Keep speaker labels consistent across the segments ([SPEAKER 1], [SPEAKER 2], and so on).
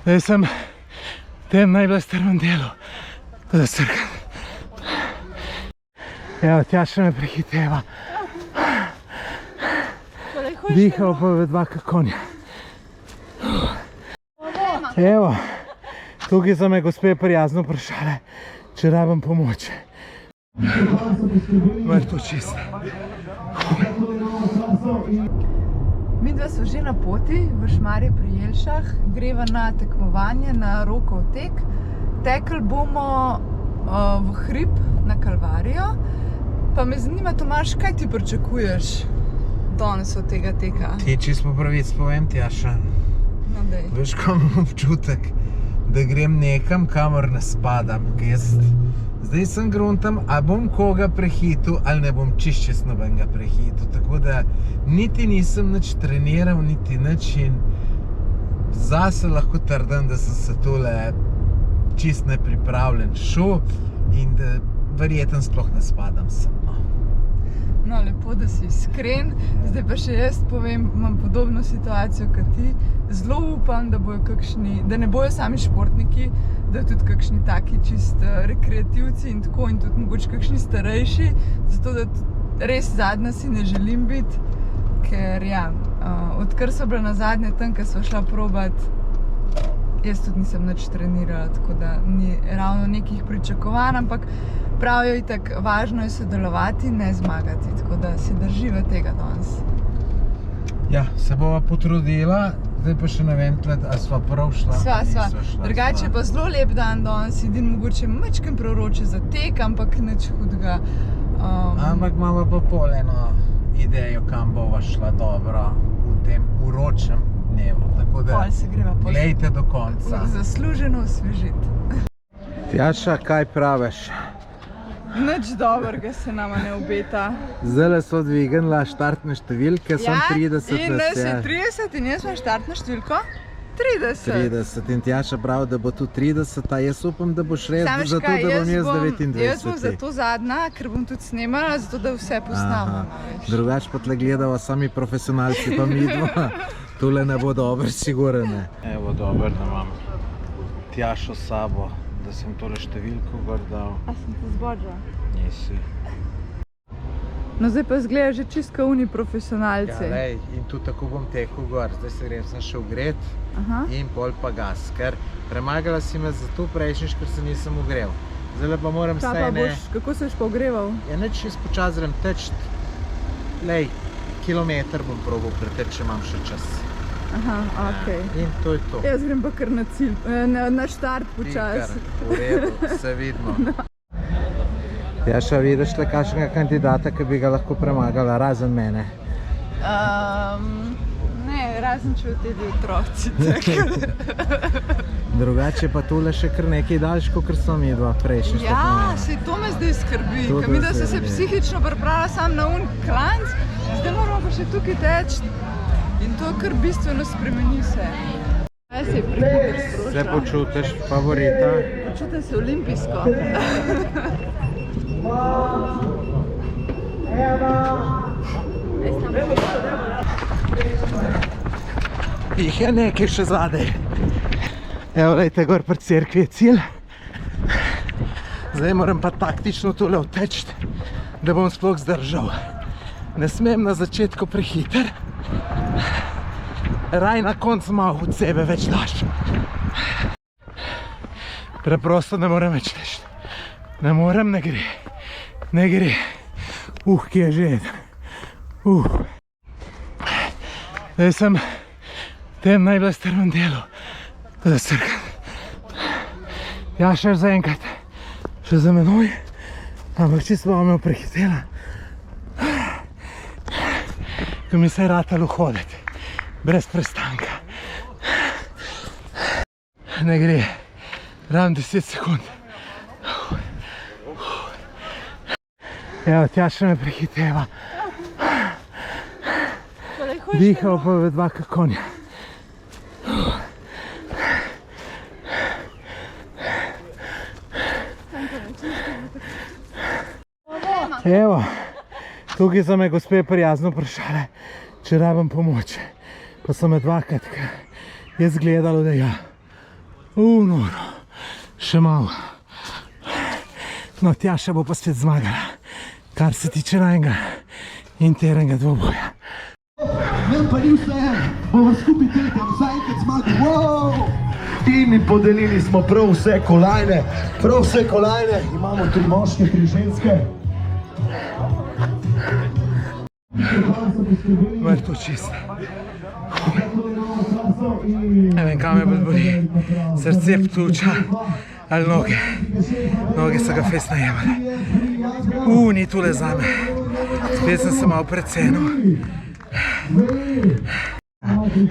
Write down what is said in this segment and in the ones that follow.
[SPEAKER 1] Zdaj sem v tem najbolj strmem delu, tako da srkam. Evo, Tjaša me prehiteva. Dihal pa v 2 konja. Evo, tukaj so me gospe prijazno vprašale, če rabim pomoč. Mrtvo čisto.
[SPEAKER 2] Midva so že na poti v Šmarje pri Jelšah, greva na tekmovanje, na Rokov tek. Tekli bomo v hrib na Kalvarijo. Pa me zanima, Tomaž, kaj ti pričakuješ danes od tega teka?
[SPEAKER 1] Ti, če smo pravic povem, Tjaša.
[SPEAKER 2] No, dej.
[SPEAKER 1] Veš, ko imam občutek, da grem nekam, kamor ne spadam. Zdaj sem gruntam, a bom koga prehitil ali ne bom čist nobenega prehitil. Tako da niti nisem nič treniral, niti nič in zase lahko trdim, da sem se tole čist nepripravljen šel in da verjetno sploh ne spadam sem.
[SPEAKER 2] No, lepo, da si iskren. Zdaj pa še jaz povem, imam podobno situacijo kot ti. Zelo upam, da ne bojo sami športniki, da tudi kakšni taki čist rekreativci in tako, in tudi mogoče kakšni starejši, zato da res zadnja si ne želim biti, ker ja, odkar so bila nazadnje tam, ko sva šla probat, jaz tudi nisem nič trenirala, tako da ni ravno nekih pričakovanj, ampak pravijo itak, važno je sodelovati, ne zmagati, tako da si drživa tega danes.
[SPEAKER 1] Ja, se bova potrudila, zdaj pa še ne vem, a sva prav šla?
[SPEAKER 2] Sva. Drugače pa zelo lep dan danes, edin mogoče majčken proroče za tek, ampak nič hudega.
[SPEAKER 1] Ampak imamo pa pol eno idejo, kam bova šla dobro v tem uročnem dnevu, tako da glejte do konca.
[SPEAKER 2] Zasluženo osvežiti.
[SPEAKER 1] Tjaša, kaj praviš?
[SPEAKER 2] Nič dobrega se nama ne obeta.
[SPEAKER 1] Zdajle so dvignila štartne številke, sem 30.
[SPEAKER 2] In nas je 30 in jaz sem štartno številko 30.
[SPEAKER 1] 30 in Tjaša pravi, da bo tu 30, a jaz upam, da boš res, zato da bom jaz 29.
[SPEAKER 2] Jaz bom zato zadnja, ker bom tudi snemala, zato da vse posnamem.
[SPEAKER 1] Drugač pa tle gledava sami profesionalci, pa mi dva. Tole ne bo dobro, sigurno ne. Evo, dobro, da imam Tjašo s sabo, da sem tole številko gor dal.
[SPEAKER 2] A sem te zbodžila?
[SPEAKER 1] Nisi.
[SPEAKER 2] No, zdaj pa izgleda že čisto uni profesionalci.
[SPEAKER 1] Ja, lej, in tu tako bom tekel gor. Zdaj se grem sem še ugret in pol pa gas, ker premagala si me zato prejšnjič, ker se nisem ugrel. Zdaj pa moram
[SPEAKER 2] Kako se boš pa ogreval?
[SPEAKER 1] Ja, nič čez počas grem teč. Lej, kilometer bom probal preteč, če imam še čas.
[SPEAKER 2] Aha, okej.
[SPEAKER 1] In to je to.
[SPEAKER 2] Jaz grem pa kar na cilj, na štart počas.
[SPEAKER 1] V redu, se vidimo. Tjaša, vidiš le kakšnega kandidata, ki bi ga lahko premagala, razen mene?
[SPEAKER 2] Ne, razen če v tebi otroci.
[SPEAKER 1] Drugače pa tole še kar nekaj daljš, kot so mi dva prejšnjič.
[SPEAKER 2] Ja, sej to me zdaj skrbi, ker mi da se psihično pripravila sam na klanc, zdaj moramo pa še tukaj teč in to kar bistveno spremeni se. Kaj se je prehiter sprožila?
[SPEAKER 1] Se počutiš favorita?
[SPEAKER 2] Počutim se olimpijsko.
[SPEAKER 1] Jih je nekaj še zadaj. Evo, lejte, gor pred cerkvi je cilj. Zdaj moram pa taktično tole vteč, da bom sploh zdržal. Ne smem na začetku prehiter. Raj na konc malo od sebe več daš. Preprosto ne morem več teč. Ne morem, ne gre. Ne gre. Ki je že eden. Zdaj sem v tem najbolj strmem delu, tako da srkam. Ja, še zaenkrat, še za menoj, ampak čisto bom me prehitela. Ko mi se je ratalo hoditi, brez prestanka. Ne gre, ravno 10 sekund. Evo, Tjaša me prehiteva. Dihal pa v 2 konja. Evo, tukaj so me gospe prijazno vprašale, če rabim pomoč. Pa so me dvakrat jaz gledalo, da ja. Noro. Še malo. No, Tjaša bo pa spet zmagala, kar se tiče najnega internega dvoboja.
[SPEAKER 3] Vem pa ni vse, bomo skupaj tekem, vsaj enkrat zmagi, wow! In podelili smo prav vse kolajne, imamo 3 moške, 3 ženske.
[SPEAKER 1] Malo to čisto. Ne vem, kam me bolj boli, srce ptuča ali noge. Noge so ga fejst najemale. Ni tule zame. Spet sem se malo precenil.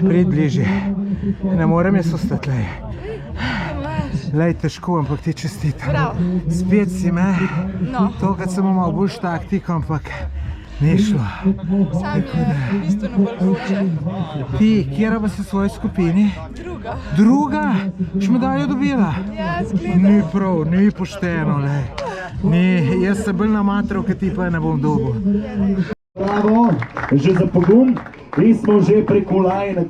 [SPEAKER 1] Prid bližje. Ne morem jaz ostati, lej. Lej, težko, ampak ti čestitam. Spet si me. Tokrat sem malo boljš taktiko, ampak ni šlo.
[SPEAKER 2] Sam je bistveno bolj vroče.
[SPEAKER 1] Ti, kjera pa si v svoji skupini?
[SPEAKER 2] Druga.
[SPEAKER 1] Druga? Še medaljo dobila?
[SPEAKER 2] Ja, zgleda.
[SPEAKER 1] Ni prav, ni pošteno, lej. Ni, jaz se bolj namatral, ker ti pa ne bom dobil.
[SPEAKER 3] Bravo, že za pogum. In smo že pri kolajnah,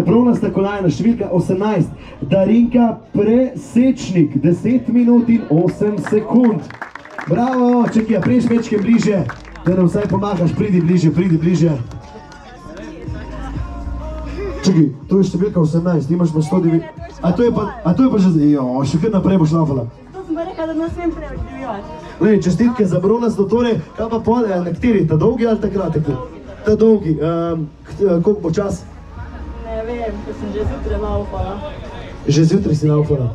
[SPEAKER 3] bronasta kolajna, številka 18. Darinka Presečnik, 10 minut in 8 sekund. Bravo, čekaj, prejš mečkem bliže, da nam vsaj pomagaš, pridi bliže. Čekaj, to je številka 18, imaš pa 109. A to je pa že, še kar naprej boš laufala.
[SPEAKER 4] To sem pa rekla, da ne smem preveč divjati.
[SPEAKER 3] Lej, čestitke za bronasto, torej, kaj pa pol, nekateri, ta dolgi ali ta kratek? Ta dolgi, koliko bo čas?
[SPEAKER 4] Ne vem, ker sem že zjutraj laufala.
[SPEAKER 3] Že zjutraj si laufala.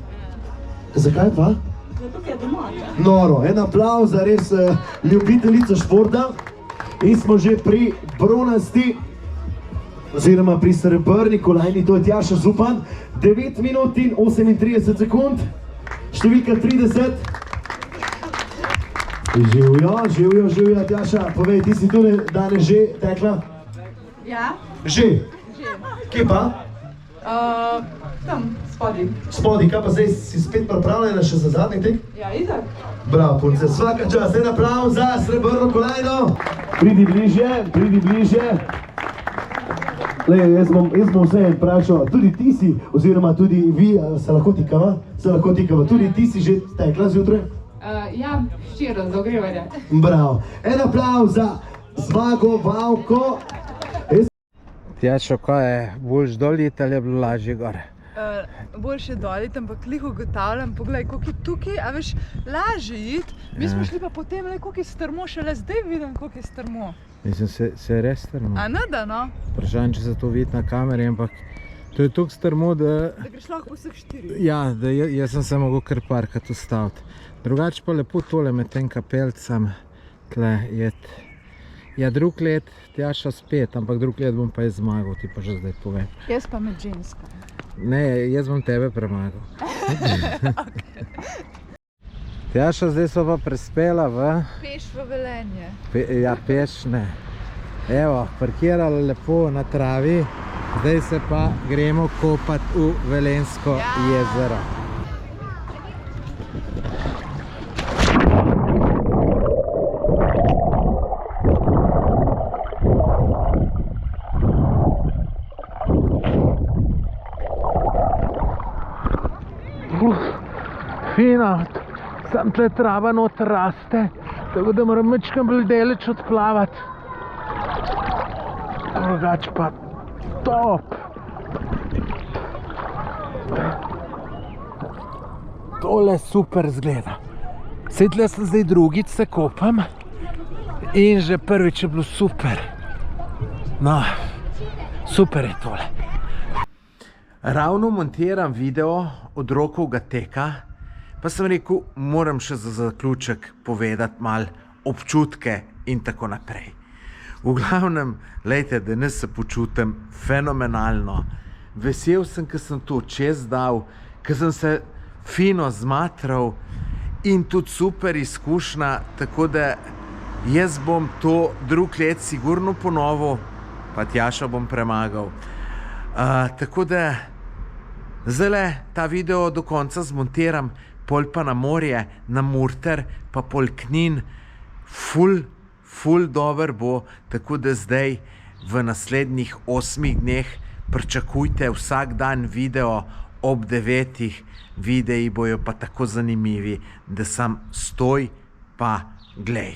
[SPEAKER 3] Zakaj pa?
[SPEAKER 4] Zato, ker je domača.
[SPEAKER 3] Noro, en aplauz za res ljubiteljico športa. In smo že pri bronasti, oziroma pri srebrni kolajni, to je Tjaša Zupan. 9 minut in 38 sekund. Številka 30. Živjo, Tjaša. Povej, ti si tudi danes že tekla?
[SPEAKER 2] Ja?
[SPEAKER 3] Že? Kje pa?
[SPEAKER 2] Tam, spodaj.
[SPEAKER 3] Spodaj, kaj pa zdaj si spet pripravljena še za zadnji tek?
[SPEAKER 2] Ja, itak.
[SPEAKER 3] Bravo, punce, svaka čast, en aplauz za srebrno kolajno. Pridi bliže. Lej, jaz bom vse vprašal, tudi ti si, oziroma tudi vi, se lahko tikava, tudi ti si že tekla zjutraj?
[SPEAKER 2] Ja, štiro, za ogrevanje.
[SPEAKER 3] Bravo, en aplauz za zmagovalko.
[SPEAKER 1] Tjačo, kaj je, boljš dol iti ali je bilo lažje gor?
[SPEAKER 2] Boljše dol iti, ampak lih ugotavljam, poglej, koliko je tukaj, a veš, lažje iti. Mi smo šli pa potem, koliko je strmo, šele zdaj vidim, koliko je strmo.
[SPEAKER 1] Mislim, se je res strmo.
[SPEAKER 2] A ne da, no?
[SPEAKER 1] Vprašanje, če se to vidi na kameri, ampak to je toliko strmo, da...
[SPEAKER 2] Da greš lahko vseh 4.
[SPEAKER 1] Ja, da jaz sem se mogel kar parkrat ustaviti. Drugače pa lepo tole med tem kapelcem tle jeti. Ja, drug let Tjaša spet, ampak drug let bom pa jaz zmagal, ti pa že zdaj povem.
[SPEAKER 2] Jaz pa med žensko.
[SPEAKER 1] Ne, jaz bom tebe premagal. Tjaša, zdaj so pa prispela v...
[SPEAKER 2] Peš v Velenje.
[SPEAKER 1] Ja, peš ne. Evo, parkirala lepo na travi, zdaj se pa gremo kopat v Velensko jezero. Fino, sam tle trava not raste, tako da moram mečkam bolj daleč odplavati. Drugač pa top. Tole super zgleda. Saj tle sem zdaj drugič se kopam in že prvič je bilo super. No, super je tole. Ravno montiram video od Rokovega teka, pa sem rekel, moram še za zaključek povedati malo občutke in tako naprej. V glavnem, lejte, danes se počutim fenomenalno. Vesel sem, ker sem to čez dal, ker sem se fino zmatral in tudi super izkušnja, tako da jaz bom to drug let sigurno ponovil, pa Tjašo bom premagal. Tako da zdajle ta video do konca zmontiram, pol pa na morje, na Murter, pa pol Knin, ful dober bo, tako da zdaj v naslednjih 8 dneh pričakujte vsak dan video ob 9. Videi bojo pa tako zanimivi, da sam stoj pa glej.